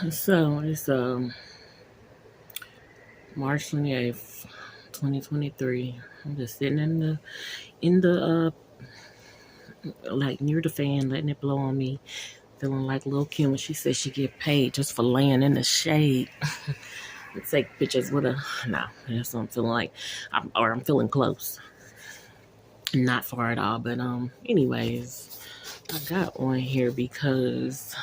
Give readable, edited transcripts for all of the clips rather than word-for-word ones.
So it's March 28th, 2023. I'm just sitting in the like near the fan, letting it blow on me, feeling like Lil Kim when she said she get paid just for laying in the shade. And take pictures with a that's what I'm feeling like. I'm feeling close. Not far at all, but anyways, I got on here because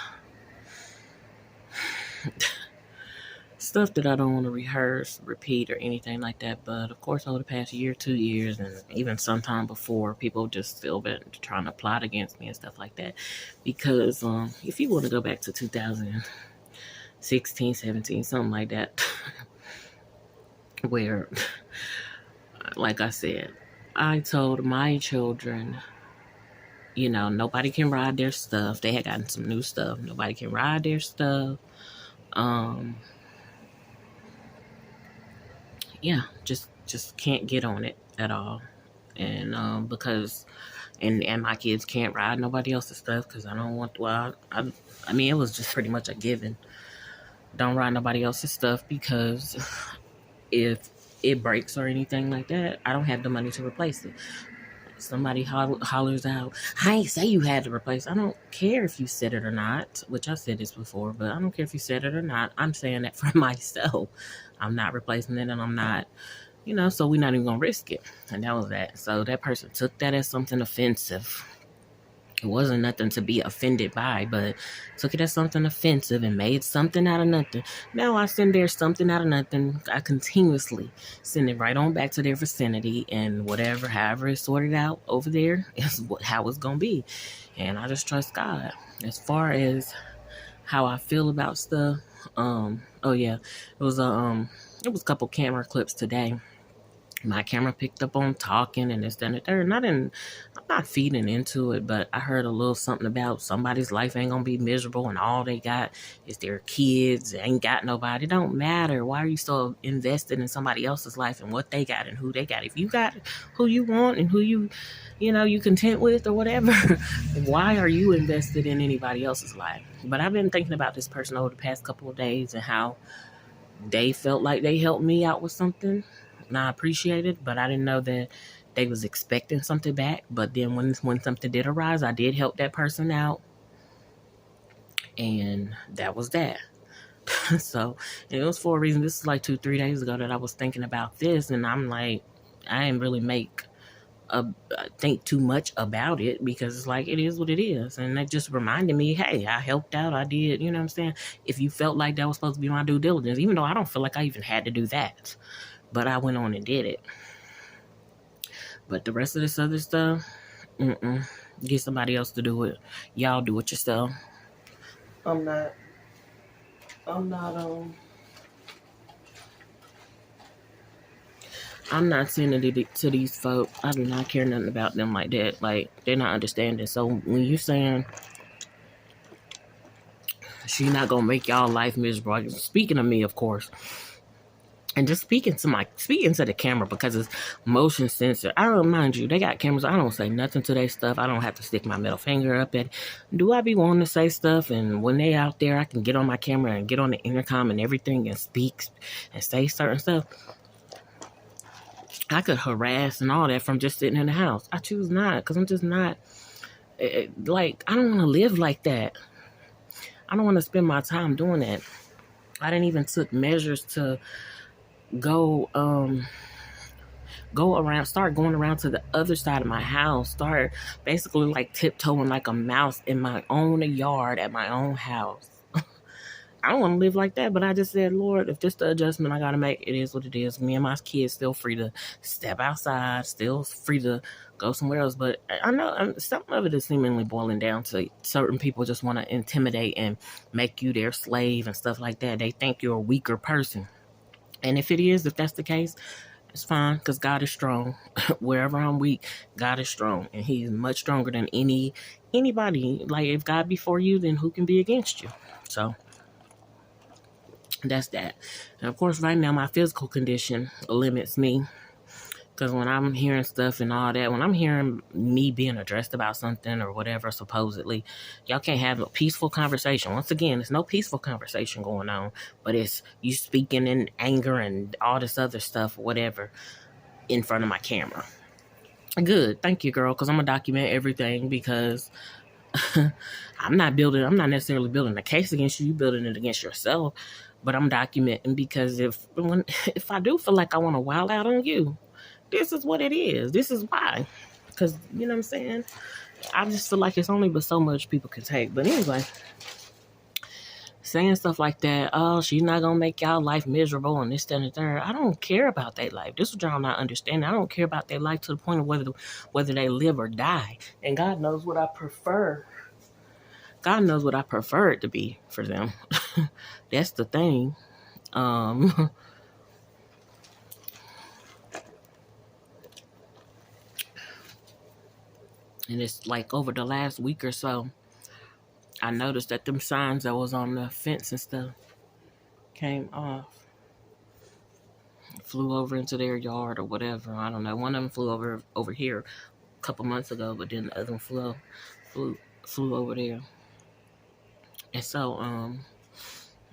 stuff that I don't want to rehearse, repeat, or anything like that. But of course, over the past year, 2 years, and even sometime before, people just still been trying to plot against me and stuff like that. Because if you want to go back to 2016, 17, something like that, where, like I said, I told my children, nobody can ride their stuff. They had gotten some new stuff. Nobody can ride their stuff. Um, yeah, just can't get on it at all. And because and my kids can't ride nobody else's stuff because I don't want. Well, I mean, it was just pretty much a given. Don't ride nobody else's stuff because if it breaks or anything like that, I don't have the money to replace it. Somebody hollers out, I ain't say you had to replace. I don't care if you said it or not, which I said this before, but I don't care if you said it or not. I'm saying that for myself. I'm not replacing it, and I'm not, so we're not even gonna risk it. And that was that. So that person took that as something offensive. It wasn't nothing to be offended by, but took it as something offensive and made something out of nothing. Now I send there something out of nothing. I continuously send it right on back to their vicinity, and however it's sorted out over there is how it's gonna be. And I just trust God. As far as how I feel about stuff, oh yeah, it was a couple camera clips today. My camera picked up on talking and this, that, and the third. I'm not feeding into it, but I heard a little something about somebody's life ain't gonna be miserable and all they got is their kids. They ain't got nobody. It don't matter. Why are you so invested in somebody else's life and what they got and who they got? If you got who you want and who you content with or whatever, why are you invested in anybody else's life? But I've been thinking about this person over the past couple of days and how they felt like they helped me out with something. And I appreciate it, but I didn't know that they was expecting something back. But then when something did arise, I did help that person out. And that was that. So it was for a reason. This is like 2-3 days ago that I was thinking about this, and I'm like, I didn't really think too much about it because it's like it is what it is. And that just reminded me, hey, I helped out. I did, you know what I'm saying? If you felt like that was supposed to be my due diligence, even though I don't feel like I even had to do that. But I went on and did it. But the rest of this other stuff, get somebody else to do it. Y'all do it yourself. I'm not, I'm not, I'm not sending it to these folk. I do not care nothing about them like that. Like, they're not understanding. So when you saying she not gonna make y'all life miserable, speaking of me, of course, and just speaking to the camera because it's motion sensor. I don't mind you, they got cameras. I don't say nothing to their stuff. I don't have to stick my middle finger up at. Do I be wanting to say stuff? And when they out there, I can get on my camera and get on the intercom and everything and speak and say certain stuff. I could harass and all that from just sitting in the house. I choose not because I'm just not like I don't want to live like that. I don't want to spend my time doing that. I didn't even took measures to go start going around to the other side of my house, start basically like tiptoeing like a mouse in my own yard at my own house. I don't want to live like that, but I just said, Lord, if this the adjustment I gotta make, it is what it is. Me and my kids still free to step outside, still free to go somewhere else. But I know something of it is seemingly boiling down to certain people just want to intimidate and make you their slave and stuff like that. They think you're a weaker person. And if that's the case, it's fine because God is strong. Wherever I'm weak, God is strong. And he's much stronger than anybody. Like, if God be for you, then who can be against you? So that's that. And of course, right now, my physical condition limits me. Because when I'm hearing stuff and all that, when I'm hearing me being addressed about something or whatever, supposedly, y'all can't have a peaceful conversation. Once again, there's no peaceful conversation going on, but it's you speaking in anger and all this other stuff, whatever, in front of my camera. Good. Thank you, girl, because I'm going to document everything because I'm not necessarily building a case against you, you're building it against yourself. But I'm documenting because if I do feel like I want to wild out on you, this is what it is. This is why. Because, you know what I'm saying? I just feel like it's only but so much people can take. But anyway, saying stuff like that, oh, she's not going to make y'all life miserable and this, that, and the third. I don't care about their life. This is what y'all not understanding. I don't care about their life to the point of whether they live or die. And God knows what I prefer. God knows what I prefer it to be for them. That's the thing. And it's like over the last week or so, I noticed that them signs that was on the fence and stuff came off, flew over into their yard or whatever. I don't know. One of them flew over here a couple months ago, but then the other one flew over there. And so,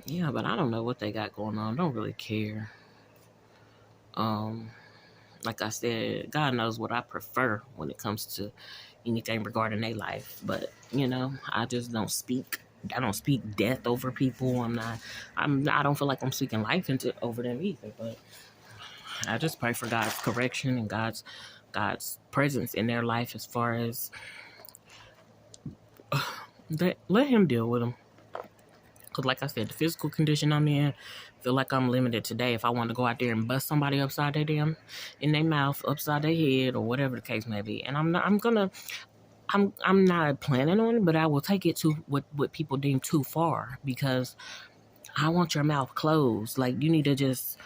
yeah, but I don't know what they got going on. Don't really care. Like I said, God knows what I prefer when it comes to anything regarding their life. But, I just don't speak. I don't speak death over people. I don't feel like I'm speaking life over them either. But I just pray for God's correction and God's presence in their life as far as let him deal with them. Because like I said, the physical condition I'm in, feel like I'm limited today. If I want to go out there and bust somebody upside in their mouth, upside their head, or whatever the case may be. And I'm not planning on it, but I will take it to what people deem too far because I want your mouth closed. Like, you need to just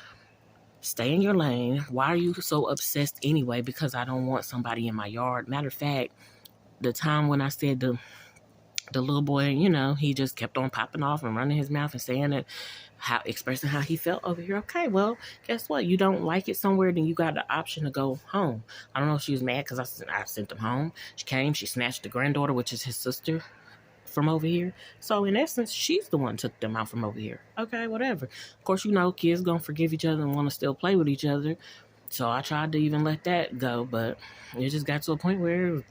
stay in your lane. Why are you so obsessed anyway? Because I don't want somebody in my yard. Matter of fact, the time when I said the little boy, he just kept on popping off and running his mouth and saying it, expressing how he felt over here. Okay, well, guess what? You don't like it somewhere, then you got the option to go home. I don't know if she was mad because I sent them home. She came, she snatched the granddaughter, which is his sister, from over here. So in essence, she's the one who took them out from over here. Okay, whatever. Of course, kids gonna forgive each other and want to still play with each other. So I tried to even let that go, but it just got to a point where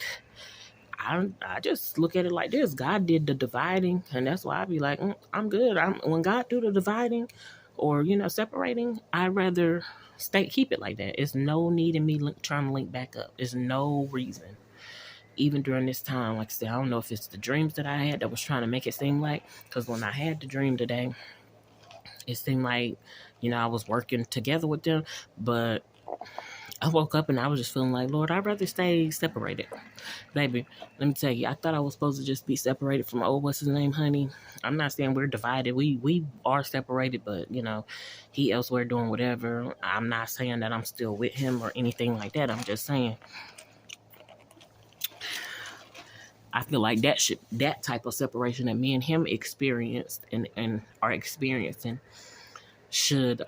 I just look at it like this. God did the dividing, and that's why I be like, I'm good. When God do the dividing or, separating, I'd rather keep it like that. It's no need in me trying to link back up. There's no reason. Even during this time, like I said, I don't know if it's the dreams that I had that was trying to make it seem like, because when I had the dream today, it seemed like, I was working together with them, but I woke up and I was just feeling like, Lord, I'd rather stay separated. Baby, let me tell you, I thought I was supposed to just be separated from, what's his name, honey? I'm not saying we're divided. We are separated, but, he elsewhere doing whatever. I'm not saying that I'm still with him or anything like that. I'm just saying I feel like that type of separation that me and him experienced and are experiencing should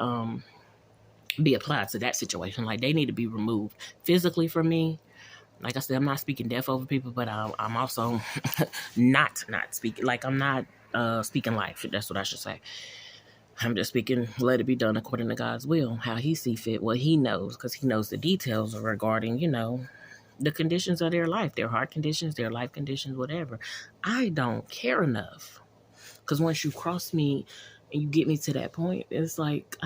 be applied to that situation. Like, they need to be removed physically from me. Like I said, I'm not speaking death over people, but I'm also not speaking. Like, I'm not speaking life. That's what I should say. I'm just speaking, let it be done according to God's will, how he see fit, what he knows, because he knows the details regarding, the conditions of their life, their heart conditions, their life conditions, whatever. I don't care enough. Because once you cross me and you get me to that point, it's like,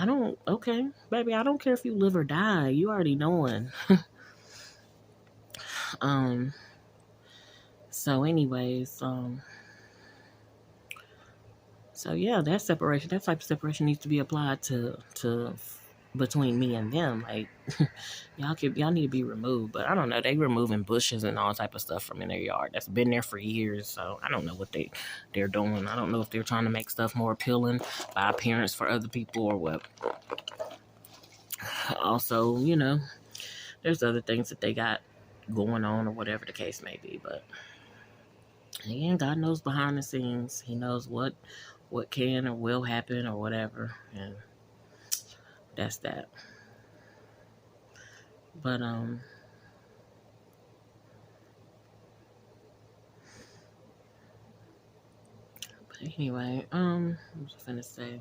okay, baby, I don't care if you live or die. You already knowing. So anyways, so yeah, that type of separation needs to be applied to between me and them. Like, y'all need to be removed. But I don't know, they removing bushes and all type of stuff from in their yard that's been there for years. So I don't know what they're doing. I don't know if they're trying to make stuff more appealing by appearance for other people or what. Also, there's other things that they got going on or whatever the case may be. But again, God knows behind the scenes. He knows what can or will happen or whatever. And that's that. But anyway, I was gonna say.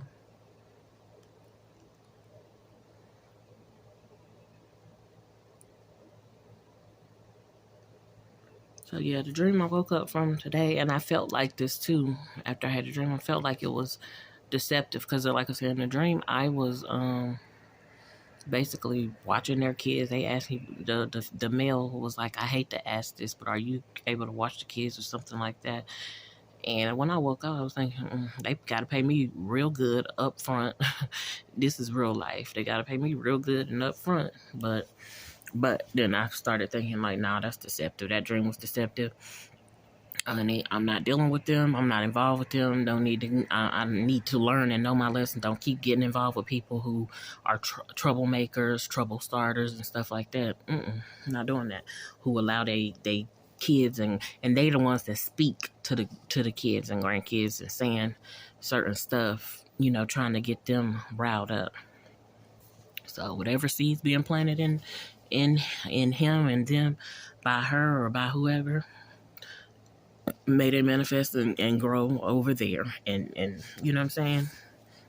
So yeah, the dream I woke up from today, and I felt like this too. After I had the dream, I felt like it was deceptive because, like I said, in the dream, I was basically watching their kids. They asked me, the male was like, I hate to ask this, but are you able to watch the kids or something like that? And when I woke up, I was thinking, they got to pay me real good up front. This is real life. They got to pay me real good and up front. But then I started thinking like, nah, that's deceptive. That dream was deceptive. I'm not dealing with them. I'm not involved with them. Don't need to. I need to learn and know my lesson. Don't keep getting involved with people who are troublemakers, trouble starters, and stuff like that. Not doing that. Who allow they kids and they the ones that speak to the kids and grandkids and saying certain stuff. Trying to get them riled up. So whatever seeds being planted in him and them by her or by whoever, may they manifest and grow over there, and you know what I'm saying,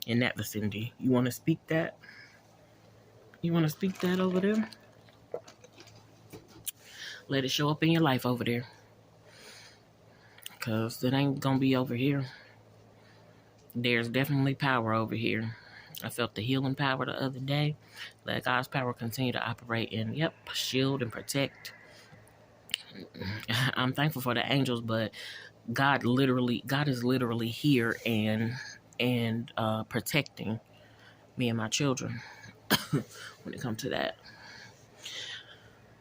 in that vicinity. You want to speak that? You want to speak that over there? Let it show up in your life over there, because it ain't gonna be over here. There's definitely power over here. I felt the healing power the other day. Let God's power continue to operate and shield and protect. I'm thankful for the angels, but God is literally here and protecting me and my children when it comes to that.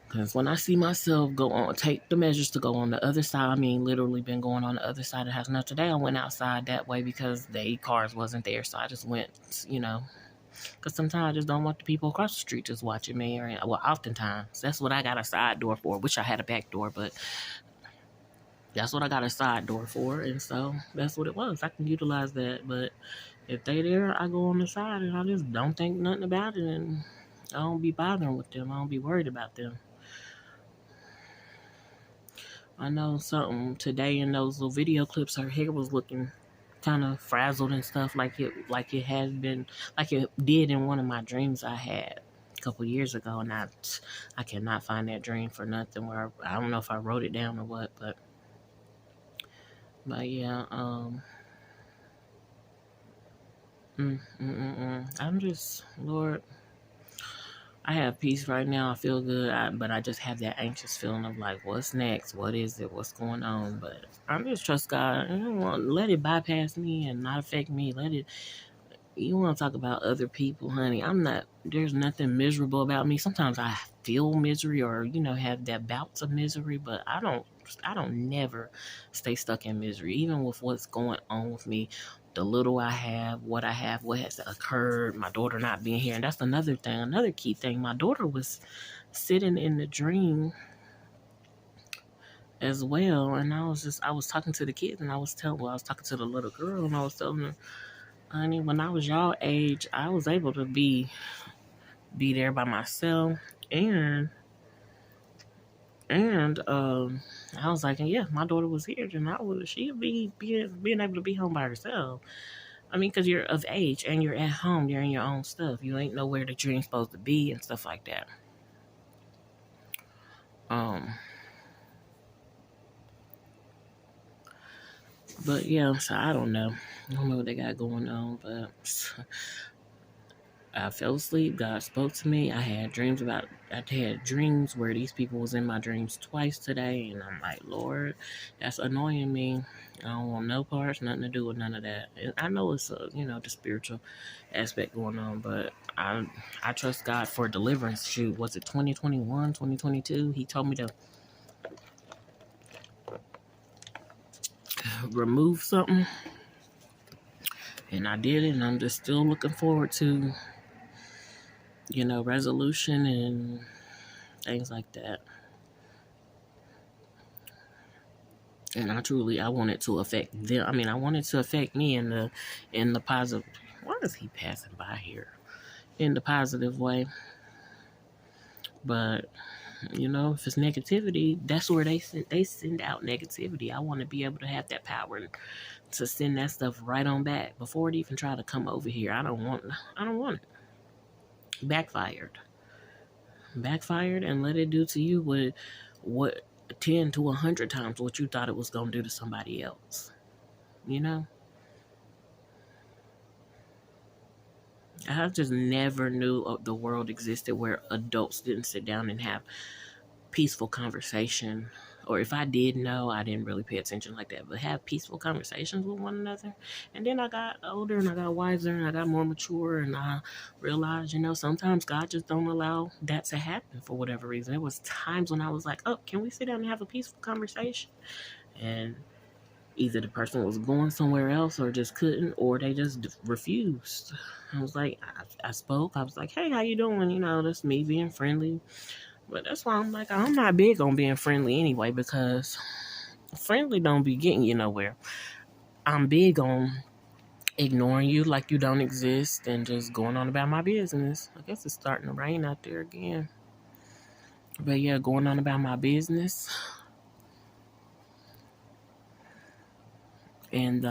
Because when I see myself take the measures to go on the other side, I mean, literally been going on the other side of the house. Now, today I went outside that way because the cars wasn't there. So I just went, because sometimes I just don't want the people across the street just watching me. Well, oftentimes. That's what I got a side door for. Wish I had a back door, but that's what I got a side door for. And so that's what it was. I can utilize that. But if they there, I go on the side and I just don't think nothing about it. And I don't be bothering with them. I don't be worried about them. I know something today in those little video clips, her hair was looking kind of frazzled and stuff, like it had been, like it did in one of my dreams I had a couple years ago, and I cannot find that dream for nothing. Where I don't know if I wrote it down or what, but yeah, I'm just, Lord, I have peace right now. I feel good, but I just have that anxious feeling of like, what's next? What is it? What's going on? But I'm just trust God. I don't want let it bypass me and not affect me. Let it. You want to talk about other people, honey? I'm not. There's nothing miserable about me. Sometimes I feel misery, or have that bouts of misery, but I don't. I don't never stay stuck in misery, even with what's going on with me. The little I have, what has occurred, my daughter not being here. And that's another thing, another key thing. My daughter was sitting in the dream as well. And I was talking to the kids and I was talking to the little girl and I was telling her, honey, when I was y'all age, I was able to be there by myself. And I was like, yeah, my daughter was here, then she'd be being able to be home by herself. I mean, because you're of age and you're at home, you're in your own stuff. You ain't nowhere that you ain't supposed to be and stuff like that. But yeah, so I don't know. I don't know what they got going on, but I fell asleep. God spoke to me. I had dreams where these people was in my dreams twice today, and I'm like, Lord, that's annoying me. I don't want no parts, nothing to do with none of that. And I know it's the spiritual aspect going on, but I trust God for deliverance. Shoot, was it 2021, 2022? He told me to remove something, and I did it, and I'm just still looking forward to resolution and things like that. And I want it to affect them. I mean, I want it to affect me in the positive. Why is he passing by here? In the positive way. But if it's negativity, that's where they send out negativity. I want to be able to have that power to send that stuff right on back before it even try to come over here. I don't want it. Backfired and let it do to you what 10 to 100 times what you thought it was going to do to somebody else. You know, I just never knew the world existed where adults didn't sit down and have peaceful conversation. Or if I did know, I didn't really pay attention like that, but have peaceful conversations with one another. And then I got older and I got wiser and I got more mature and I realized, sometimes God just don't allow that to happen for whatever reason. There was times when I was like, oh, can we sit down and have a peaceful conversation? And either the person was going somewhere else or just couldn't, or they just refused. I was like, I spoke. I was like, hey, how you doing? That's me being friendly. But that's why I'm like, I'm not big on being friendly anyway, because friendly don't be getting you nowhere. I'm big on ignoring you like you don't exist and just going on about my business. I guess it's starting to rain out there again. But yeah, going on about my business. And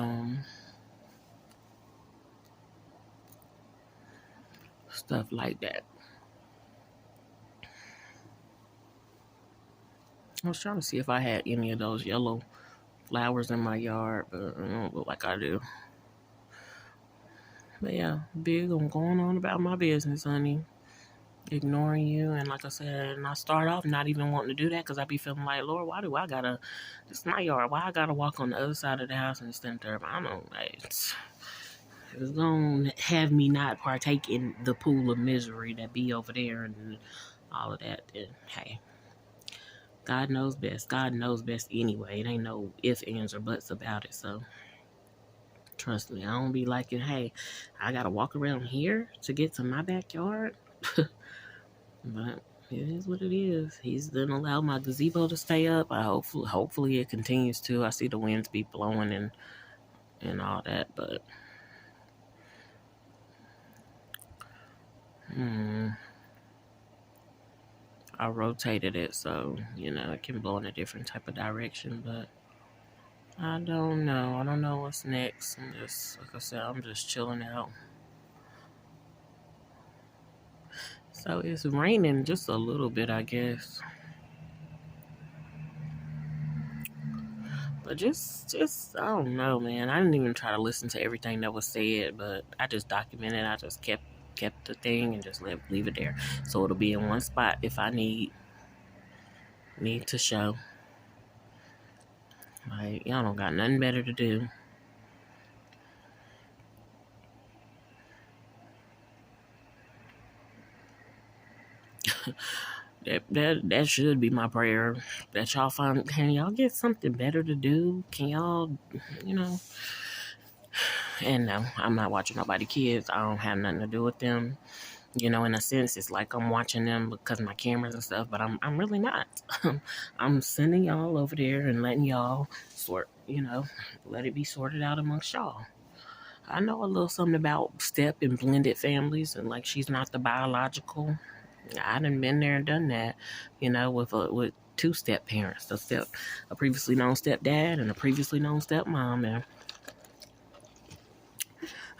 stuff like that. I was trying to see if I had any of those yellow flowers in my yard, but I don't look like I do. But yeah, big on going on about my business, honey. Ignoring you, and like I said, and I start off not even wanting to do that because I be feeling like, Lord, why do I gotta? It's my yard. Why I gotta walk on the other side of the house and stand there? But I don't. Like, it's gonna have me not partake in the pool of misery that be over there and all of that. And hey, God knows best. God knows best anyway. It ain't no ifs, ands, or buts about it. So trust me, I don't be liking, hey, I gotta walk around here to get to my backyard. But it is what it is. He's didn't allow my gazebo to stay up. Hopefully it continues to. I see the winds be blowing and all that, but I rotated it so it can blow in a different type of direction. But I don't know. I don't know what's next. I'm just, like I said, I'm just chilling out. So it's raining just a little bit, I guess. But just I don't know, man. I didn't even try to listen to everything that was said, but I just documented. I just kept the thing and just leave it there, so it'll be in one spot if I need to show. Like, y'all don't got nothing better to do. That should be my prayer. That y'all find, can y'all get something better to do? Can y'all, you know? And no, I'm not watching nobody kids. I don't have nothing to do with them. In a sense, it's like I'm watching them because of my cameras and stuff, but I'm really not. I'm sending y'all over there and letting y'all let it be sorted out amongst y'all. I know a little something about step and blended families, and like she's not the biological. I done been there and done that, with two step parents, a previously known stepdad and a previously known stepmom, and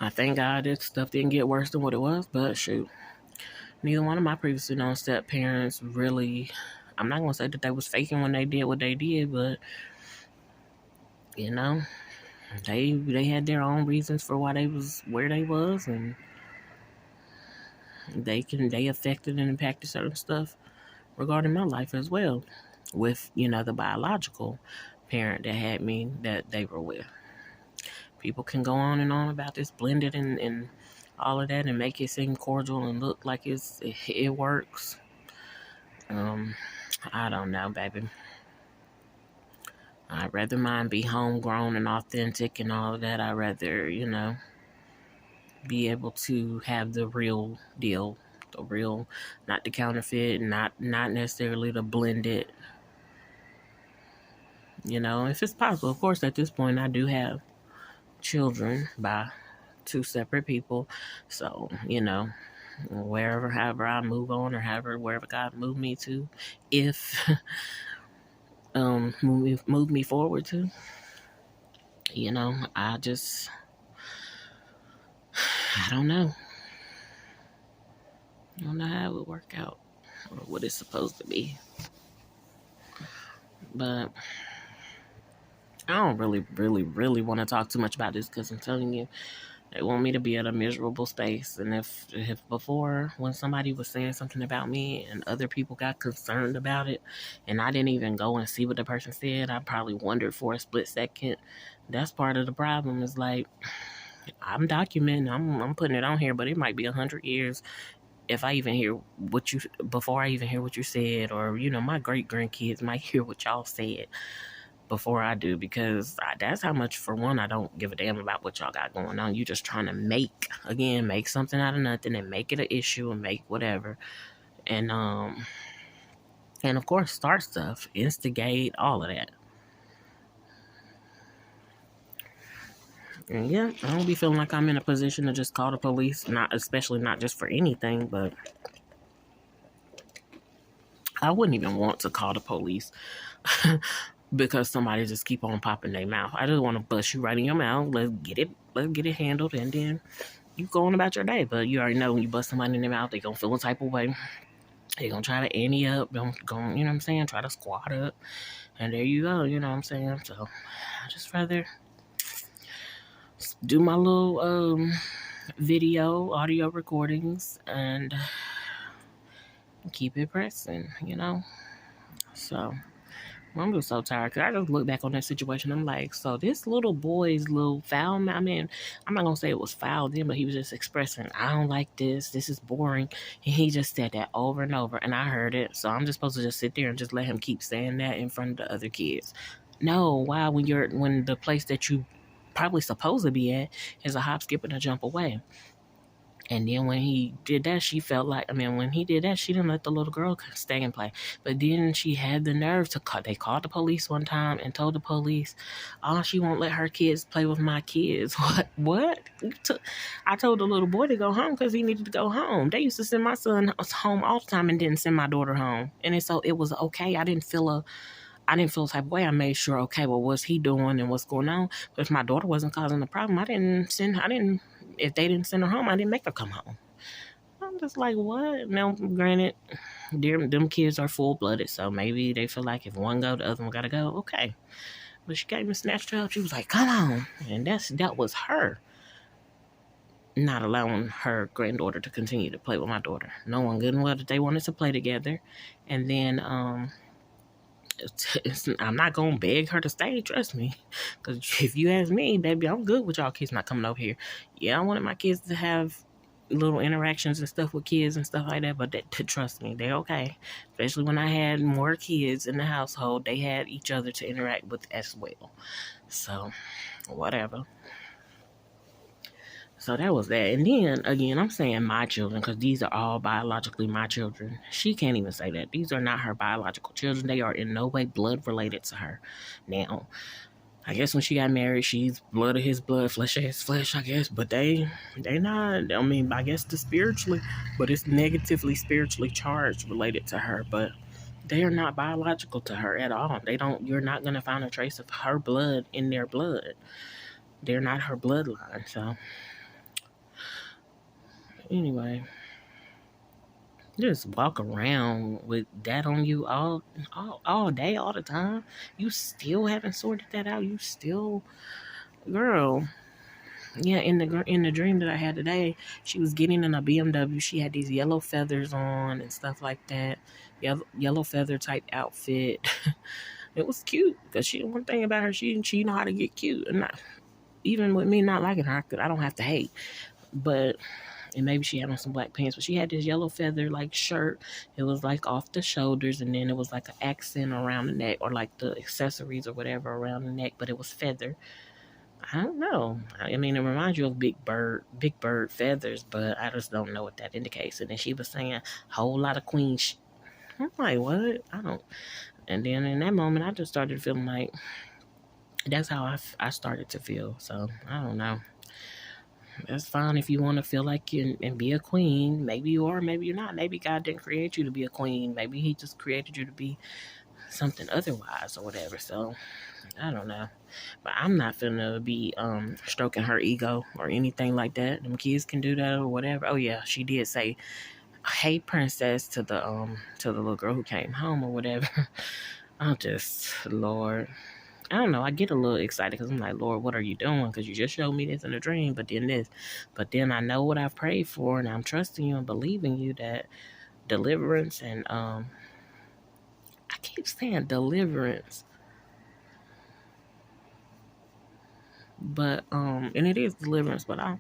I thank God that stuff didn't get worse than what it was, but shoot. Neither one of my previously known step parents really, I'm not going to say that they was faking when they did what they did, but, you know, they had their own reasons for why they was where they was, and they affected and impacted certain stuff regarding my life as well with, the biological parent that had me that they were with. People can go on and on about this blended and all of that and make it seem cordial and look like it works. I don't know, baby. I'd rather mine be homegrown and authentic and all of that. I'd rather, be able to have the real deal, the real, not the counterfeit, not necessarily the blended. If it's possible, of course, at this point, I do have children by two separate people, so wherever, however I move on, or wherever God move me to, if move me forward to, I don't know. I don't know how it would work out or what it's supposed to be. But I don't really, really, really want to talk too much about this because I'm telling you, they want me to be at a miserable space. And if before, when somebody was saying something about me and other people got concerned about it, and I didn't even go and see what the person said, I probably wondered for a split second. That's part of the problem. Is like, I'm documenting, I'm putting it on here, but it might be 100 years if I even hear before I even hear what you said, or my great grandkids might hear what y'all said before I do, because that's how much, for one, I don't give a damn about what y'all got going on. You just trying to make something out of nothing and make it an issue and make whatever, and of course start stuff, instigate all of that. And yeah, I don't be feeling like I'm in a position to just call the police, especially not just for anything, but I wouldn't even want to call the police because somebody just keep on popping their mouth. I just want to bust you right in your mouth. Let's get it handled, and then you go on about your day. But you already know, when you bust somebody in their mouth, they gonna feel a type of way. They gonna try to ante up, you know what I'm saying? Try to squat up, and there you go. You know what I'm saying? So I just rather do my little audio recordings, and keep it pressing. So. I'm just so tired because I just look back on that situation. I'm like, so this little boy's little foul. I mean, I'm not gonna say it was foul then, but he was just expressing, I don't like this. This is boring, and he just said that over and over, and I heard it. So I'm just supposed to just sit there and just let him keep saying that in front of the other kids? No, why? When the place that you probably supposed to be at is a hop, skip, and a jump away. And then when he did that, when he did that, she didn't let the little girl stay and play. But then she had the nerve to call. They called the police one time and told the police, oh, she won't let her kids play with my kids. What? I told the little boy to go home because he needed to go home. They used to send my son home all the time and didn't send my daughter home. And so it was okay. I didn't feel a type of way. I made sure, okay, well, what's he doing and what's going on? But if my daughter wasn't causing the problem, if they didn't send her home, I didn't make her come home. I'm just like, what? Now, granted, them kids are full-blooded, so maybe they feel like if one go, the other one gotta go. Okay. But she came and snatched her up. She was like, come on. And that was her not allowing her granddaughter to continue to play with my daughter. Knowing good and well that they wanted to play together. And then, I'm not gonna beg her to stay, trust me, because if you ask me, baby, I'm good with y'all kids not coming over here. Yeah, I wanted my kids to have little interactions and stuff with kids and stuff like that, but trust me, they're okay. Especially when I had more kids in the household, they had each other to interact with as well. So whatever. So that was that. And then, again, I'm saying my children because these are all biologically my children. She can't even say that. These are not her biological children. They are in no way blood related to her. Now, I guess when she got married, she's blood of his blood, flesh of his flesh, I guess. But they not, I mean, I guess spiritually, but it's negatively spiritually charged related to her. But they are not biological to her at all. You're not going to find a trace of her blood in their blood. They're not her bloodline, so... Anyway, just walk around with that on you all day, all the time. You still haven't sorted that out. You still, girl. Yeah, in the dream that I had today, she was getting in a BMW. She had these yellow feathers on and stuff like that. Yellow feather type outfit. It was cute because one thing about her, she know how to get cute, and even with me not liking her, I don't have to hate, but. And maybe she had on some black pants, but she had this yellow feather like shirt. It was like off the shoulders, and then it was like an accent around the neck, or like the accessories or whatever around the neck, but it was feather. I don't know. I mean, it reminds you of big bird feathers, but I just don't know what that indicates. And then she was saying a whole lot of queen I'm like, what? I don't. And then in that moment, I just started feeling like that's how I started to feel. So I don't know. That's fine if you want to feel like you and be a queen. Maybe you are, maybe you're not. Maybe God didn't create you to be a queen. Maybe He just created you to be something otherwise or whatever. So I don't know. But I'm not finna be stroking her ego or anything like that. Them kids can do that or whatever. Oh yeah, she did say, "Hey, princess," to the little girl who came home or whatever. I'm just, Lord. I don't know. I get a little excited because I'm like, Lord, what are you doing? Because you just showed me this in a dream, but then this. But then I know what I've prayed for, and I'm trusting you and believing you that deliverance and I keep saying deliverance, but and it is deliverance, but I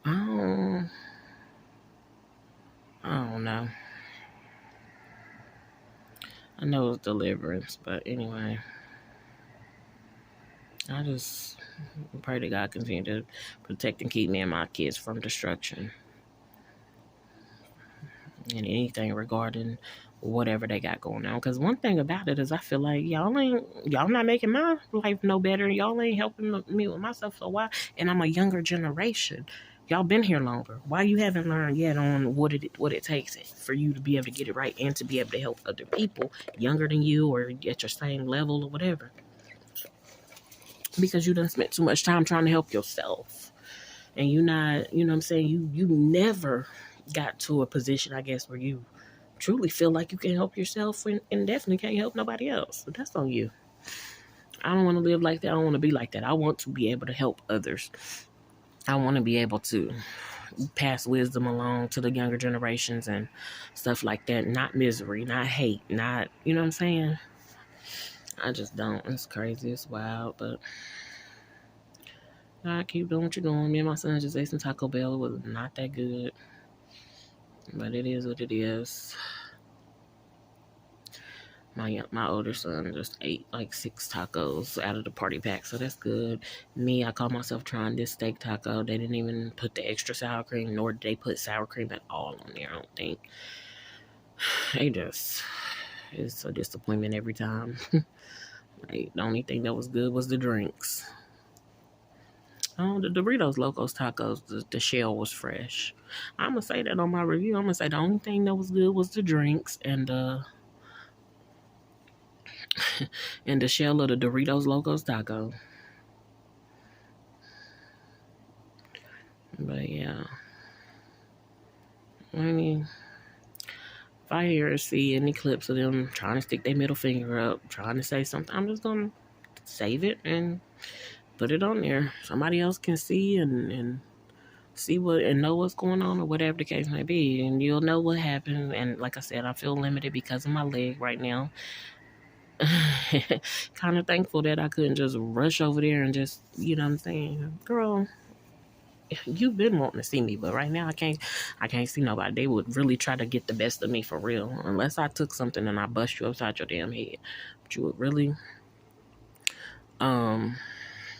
don't, I don't know. I know it's deliverance, but anyway, I just pray that God continue to protect and keep me and my kids from destruction and anything regarding whatever they got going on. Because one thing about it is I feel like y'all not making my life no better. Y'all ain't helping me with myself. So why? And I'm a younger generation. Y'all been here longer. Why you haven't learned yet on what it takes for you to be able to get it right and to be able to help other people younger than you or at your same level or whatever? Because you done spent too much time trying to help yourself. And you not, you know what I'm saying? You never got to a position, I guess, where you truly feel like you can help yourself and definitely can't help nobody else. But that's on you. I don't want to live like that. I don't want to be like that. I want to be able to help others. I want to be able to pass wisdom along to the younger generations and stuff like that. Not misery, not hate, not, you know what I'm saying? I just don't. It's crazy. It's wild. But I keep doing what you're doing. Me and my son just ate some Taco Bell. It was not that good. But it is what it is. My older son just ate like 6 tacos out of the party pack, so that's good. Me, I caught myself trying this steak taco. They didn't even put the extra sour cream, nor did they put sour cream at all on there, I don't think. They just, it's a disappointment every time. Like, the only thing that was good was the drinks. Oh, the Doritos Locos Tacos, the shell was fresh. I'm going to say that on my review. I'm going to say the only thing that was good was the drinks and the shell of the Doritos Locos Taco. But yeah. I mean, if I hear or see any clips of them trying to stick their middle finger up, trying to say something, I'm just going to save it and put it on there. Somebody else can see and see what and know what's going on or whatever the case may be. And you'll know what happened. And like I said, I feel limited because of my leg right now. Kind of thankful that I couldn't just rush over there and just, you know what I'm saying? Girl, you've been wanting to see me, but right now I can't see nobody. They would really try to get the best of me for real. Unless I took something and I bust you upside your damn head. But you would really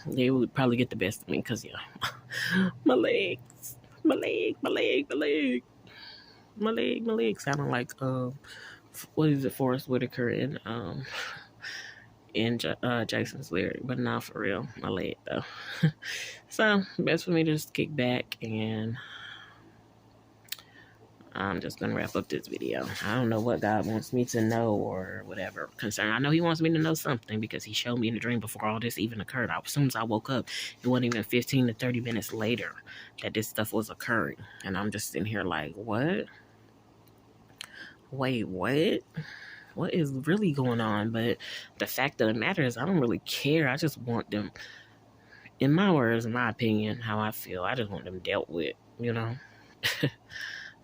they would probably get the best of me because yeah. my legs. My leg sounding like what is it, Forrest Whitaker in Jason's lyric, but not for real. My leg though. So best for me to just kick back and I'm just gonna wrap up this video. I don't know what God wants me to know or whatever concern. I know He wants me to know something because He showed me in the dream before all this even occurred. As soon as I woke up, it wasn't even 15 to 30 minutes later that this stuff was occurring, and I'm just sitting here like, what? Wait, what? What is really going on? But the fact of the matter is, I don't really care. I just want them, in my words, in my opinion, how I feel. I just want them dealt with, you know.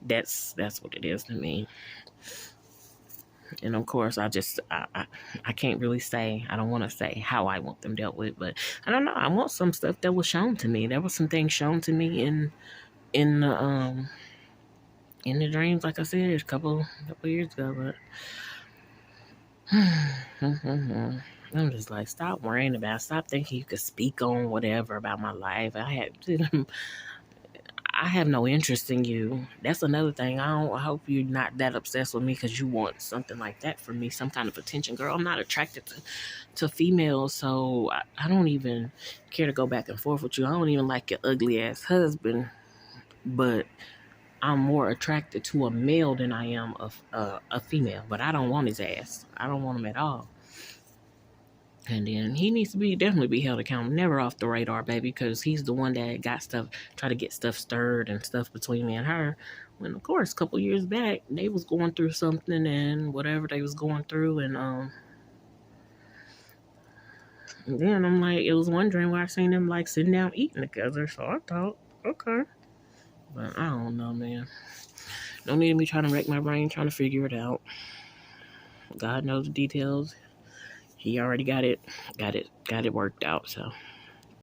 That's what it is to me. And of course, I can't really say. I don't want to say how I want them dealt with, but I don't know. I want some stuff that was shown to me. There was some things shown to me in the dreams, like I said, a couple years ago, but. I'm just like, stop worrying about, stop thinking you could speak on whatever about my life. I have no interest in you. That's another thing. I hope you're not that obsessed with me because you want something like that from me, some kind of attention. Girl, I'm not attracted to females, so I don't even care to go back and forth with you. I don't even like your ugly ass husband, but I'm more attracted to a male than I am a female. But I don't want his ass. I don't want him at all. And then he needs to definitely be held accountable. Never off the radar, baby, because he's the one that got stuff, try to get stuff stirred and stuff between me and her. When, of course, a couple years back, they was going through something and whatever they was going through. And then I'm like, it was wondering why I seen them like sitting down eating together. So I thought, okay. But I don't know, man. No need of me trying to wreck my brain, trying to figure it out. God knows the details. He already got it worked out, so